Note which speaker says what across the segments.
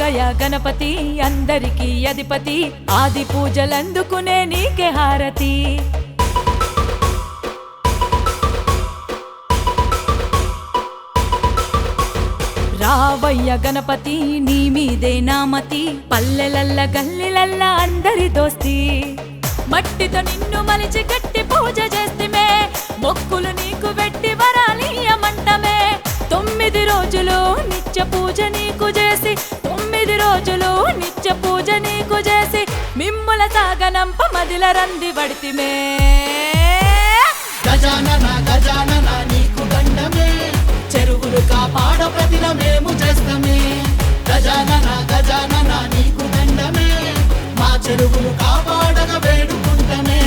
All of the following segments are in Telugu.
Speaker 1: గయ గణపతి అందరికీ అధిపతి ఆది పూజలందుకునే నీకే హారతి రావయ్య గణపతి నీ మీదే నామతి పల్లెలల్ల గల్లిలల్ల అందరి దోస్తి మట్టితో నిన్ను మలిచి గట్టి పూజ చేస్తమే మొక్కులు నీకు పెట్టి వరాలియమంటమే 9 రోజులు నిత్య పూజ నీకు చేసి 9 రోజులు నిత్య పూజ నీకు చేసి మిమ్ముల సాగనంప మదిల రంది వడితిమే
Speaker 2: గజానన గజానన నీకు దండమే చెరువులు కాపాడ ప్రతిన మేము చేస్తమే గజానన గజానన నీకు దండమే మా చెరువులు కాపాడగ వేడుకుంటమే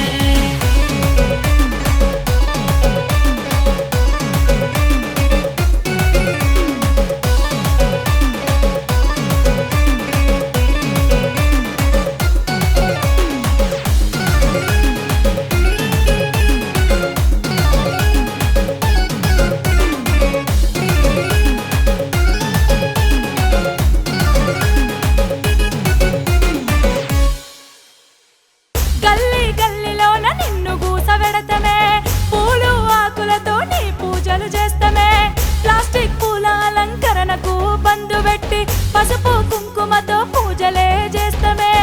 Speaker 1: గల్లీ గల్లీలోన నిన్ను గూసవెడతమే పూలు ఆకులతో నీ పూజలు చేస్తమే ప్లాస్టిక్ పూల అలంకరణకు బందు పెట్టి పసుపు కుంకుమతో పూజలే చేస్తమే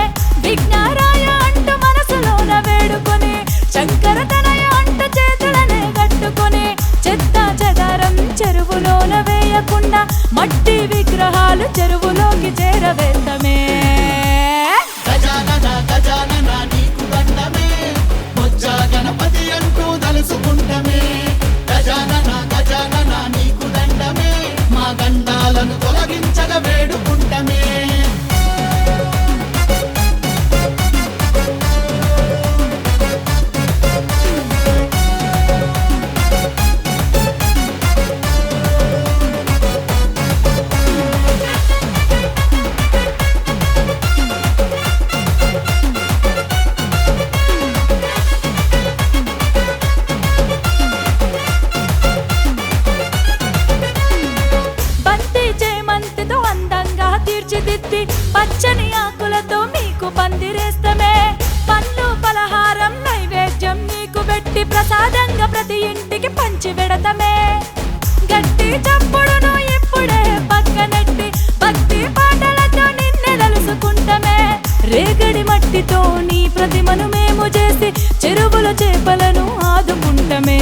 Speaker 1: విఘ్నారాయ అంటూ మనసులోన వేడుకొని శంకరతనయ అంటూ చేతులనే కట్టుకొని చెత్త చెదారం చెరువులోన వేయకుండా మట్టి విగ్రహాలు చెరువులోకి చేరవేస్తమే
Speaker 2: గజానన గజానన నీకు దండమే బొజ్జ గణపతి అంటూ తలుసుకుంటమే గజానన గజానన నీకు దండమే మా గండాలను తొలగించగ వేడుకుంటమే
Speaker 1: తీర్చిదిద్ది పచ్చని ఆకులతో మీకు పందిరేస్తమే పళ్ళు పలహారం నైవేద్యం నీకు పెట్టి ప్రసాదంగా ప్రతి ఇంటికి పంచి పెడతమే గట్టి చప్పుడును ఇప్పుడే పక్కనెట్టి భక్తి పాటలతో నిన్నే తలుసుకుంటమే రేగడి మట్టితో నీ ప్రతిమను మేము చేసి చెరువుల చేపలను ఆదుకుంటమే